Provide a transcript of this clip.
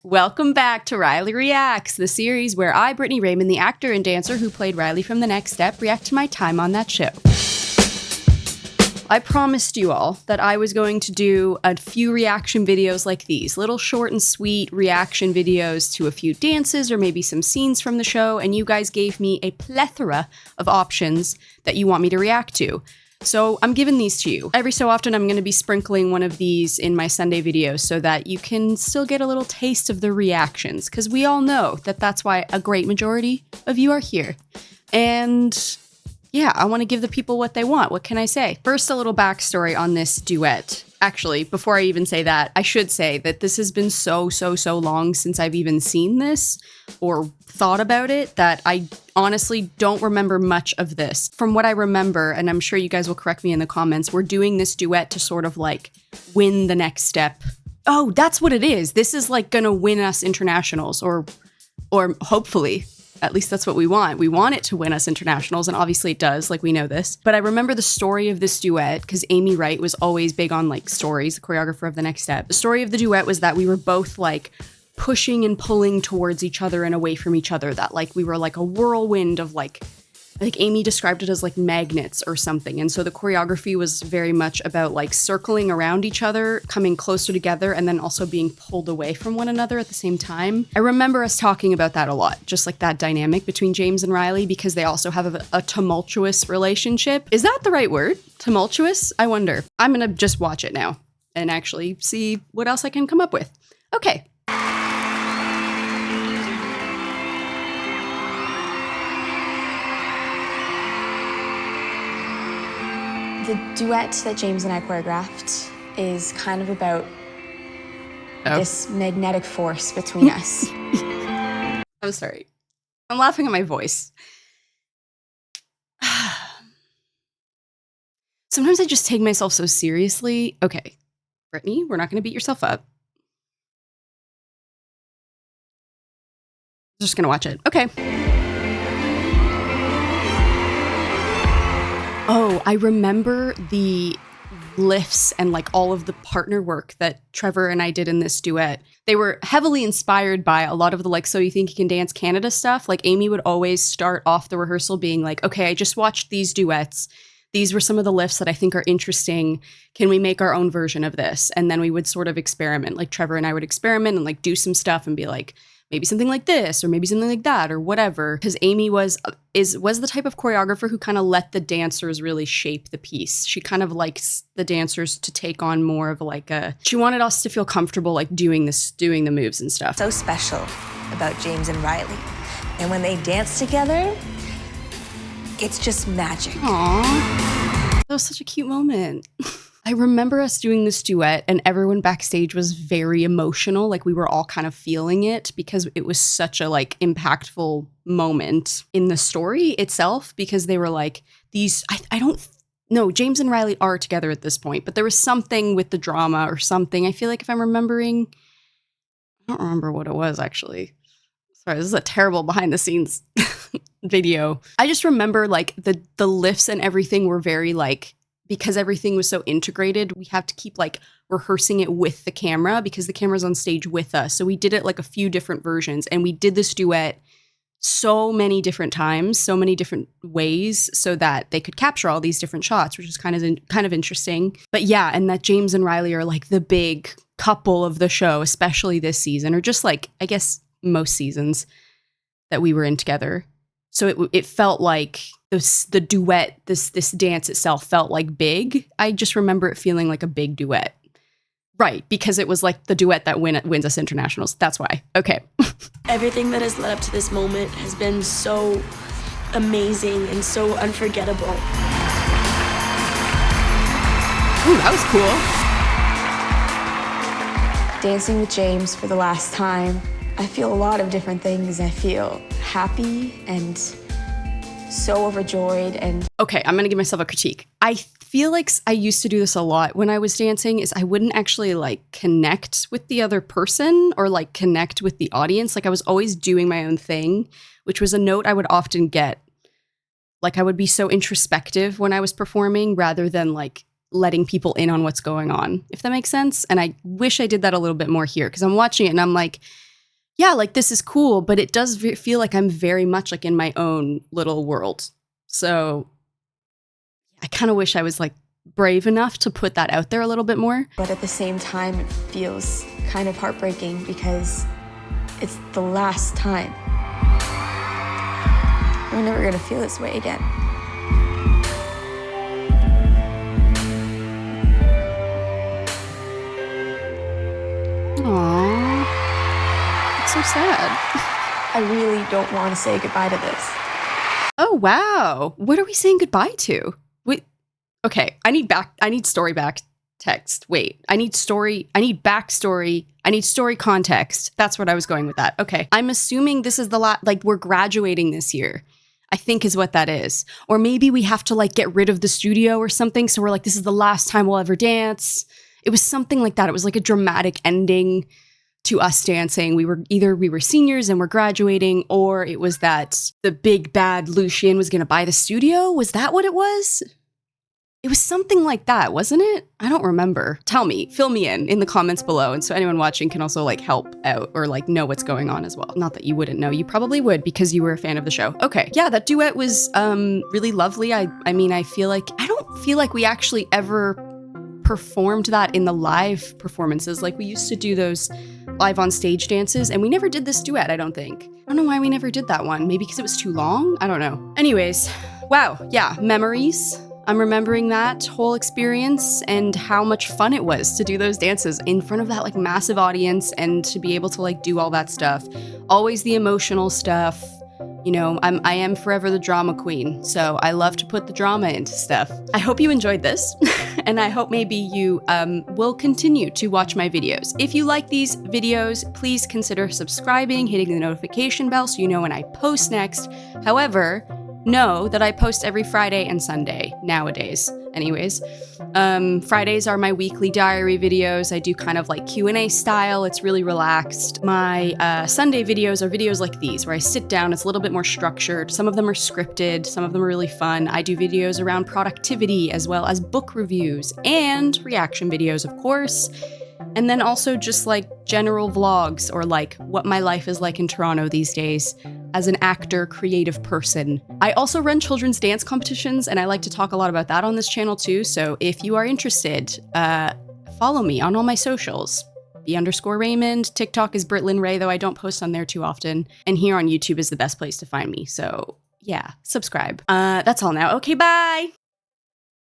Welcome back to Riley Reacts, the series where I, Brittany, Raymond, the actor and dancer who played Riley from The Next Step, react to my time on that show. I promised you all that I was going to do a few reaction videos like these, little short and sweet reaction videos to a few dances or maybe some scenes from the show, and you guys gave me a plethora of options that you want me to react to. So I'm giving these to you. Every so often I'm going to be sprinkling one of these in my Sunday videos so that you can still get a little taste of the reactions, because we all know that that's why a great majority of you are here. And yeah, I want to give the people what they want. What can I say? First, a little backstory on this duet. Actually, before I even say that, I should say that this has been so long since I've even seen this or thought about it that I honestly don't remember much of this. From what I remember, and I'm sure you guys will correct me in the comments, we're doing this duet to sort of like win the next step. Oh, that's what it is. This is like gonna win us internationals, or hopefully. At least that's what we want. We want it to win us internationals, and obviously it does, like we know this. But I remember the story of this duet, because Amy Wright was always big on like stories, the choreographer of The Next Step. The story of the duet was that we were both like pushing and pulling towards each other and away from each other, that like we were like a whirlwind of like Amy described it as like magnets or something. And so the choreography was very much about like circling around each other, coming closer together, and then also being pulled away from one another at the same time. I remember us talking about that a lot, just like that dynamic between James and Riley, because they also have a tumultuous relationship. Is that the right word? Tumultuous? I wonder. I'm gonna just watch it now and actually see what else I can come up with. Okay. The duet that James and I choreographed is kind of about this magnetic force between us. I'm sorry. I'm laughing at my voice. Sometimes I just take myself so seriously. Okay, Brittany, we're not going to beat yourself up. I'm just going to watch it. Okay. Oh, I remember the lifts and like all of the partner work that Trevor and I did in this duet. They were heavily inspired by a lot of the like So You Think You Can Dance Canada stuff. Like Amy would always start off the rehearsal being like, okay, I just watched these duets. These were some of the lifts that I think are interesting. Can we make our own version of this? And then we would sort of experiment. Like Trevor and I would experiment and like do some stuff and be like, maybe something like this, or maybe something like that, or whatever. Because Amy was the type of choreographer who kind of let the dancers really shape the piece. She kind of likes the dancers to take on more of like she wanted us to feel comfortable like doing the moves and stuff. So special about James and Riley. And when they dance together, it's just magic. Aww. That was such a cute moment. I remember us doing this duet and everyone backstage was very emotional. Like we were all kind of feeling it because it was such a like impactful moment in the story itself, because they were like these, I don't know, James and Riley are together at this point, but there was something with the drama or something. I feel like if I'm remembering, I don't remember what it was actually. Sorry, this is a terrible behind the scenes video. I just remember like the lifts and everything were very like, because everything was so integrated, we have to keep like rehearsing it with the camera because the camera's on stage with us. So we did it like a few different versions, and we did this duet so many different times, so many different ways, so that they could capture all these different shots, which is kind of interesting. But yeah, and that James and Riley are like the big couple of the show, especially this season, or just like I guess most seasons that we were in together. So it felt like the duet, this dance itself felt like big. I just remember it feeling like a big duet. Right, because it was like the duet that wins us internationals. That's why. Okay. Everything that has led up to this moment has been so amazing and so unforgettable. Ooh, that was cool. Dancing with James for the last time, I feel a lot of different things. I feel happy and so overjoyed. And okay, I'm gonna give myself a critique. I feel like I used to do this a lot when I was dancing, is I wouldn't actually like connect with the other person or like connect with the audience. Like I was always doing my own thing, which was a note I would often get. Like I would be so introspective when I was performing rather than like letting people in on what's going on, if that makes sense. And I wish I did that a little bit more here, because I'm watching it and I'm like, yeah, like this is cool, but it does feel like I'm very much like in my own little world. So I kind of wish I was like brave enough to put that out there a little bit more. But at the same time, it feels kind of heartbreaking because it's the last time. We're never gonna feel this way again. Aww. It's so sad. I really don't want to say goodbye to this. Oh, wow. What are we saying goodbye to? Wait, okay, I need story back text. Wait, I need backstory. I need story context. That's what I was going with that. Okay, I'm assuming this is the like we're graduating this year, I think is what that is. Or maybe we have to like get rid of the studio or something. So we're like, this is the last time we'll ever dance. It was something like that. It was like a dramatic ending to us dancing. We were seniors and we're graduating, or it was that the big bad Lucien was going to buy the studio. Was that what it was? It was something like that, wasn't it? I don't remember. Tell me, fill me in the comments below. And so anyone watching can also like help out or like know what's going on as well. Not that you wouldn't know, you probably would because you were a fan of the show. Okay, yeah, that duet was really lovely. I mean, I don't feel like we actually ever performed that in the live performances. Like we used to do those live on stage dances and we never did this duet, I don't think. I don't know why we never did that one. Maybe because it was too long? I don't know. Anyways, wow, yeah, memories. I'm remembering that whole experience and how much fun it was to do those dances in front of that like massive audience and to be able to like do all that stuff. Always the emotional stuff. You know, I am forever the drama queen, so I love to put the drama into stuff. I hope you enjoyed this, and I hope maybe you will continue to watch my videos. If you like these videos, please consider subscribing, hitting the notification bell so you know when I post next. However, know that I post every Friday and Sunday nowadays. Anyways, Fridays are my weekly diary videos. I do kind of like Q&A style. It's really relaxed. My Sunday videos are videos like these where I sit down. It's a little bit more structured. Some of them are scripted. Some of them are really fun. I do videos around productivity as well as book reviews and reaction videos, of course. And then also just like general vlogs or like what my life is like in Toronto these days as an actor, creative person. I also run children's dance competitions and I like to talk a lot about that on this channel too. So if you are interested, follow me on all my socials. _Raymond. TikTok is Britt Ray, though I don't post on there too often. And here on YouTube is the best place to find me. So yeah, subscribe. That's all now. Okay, bye.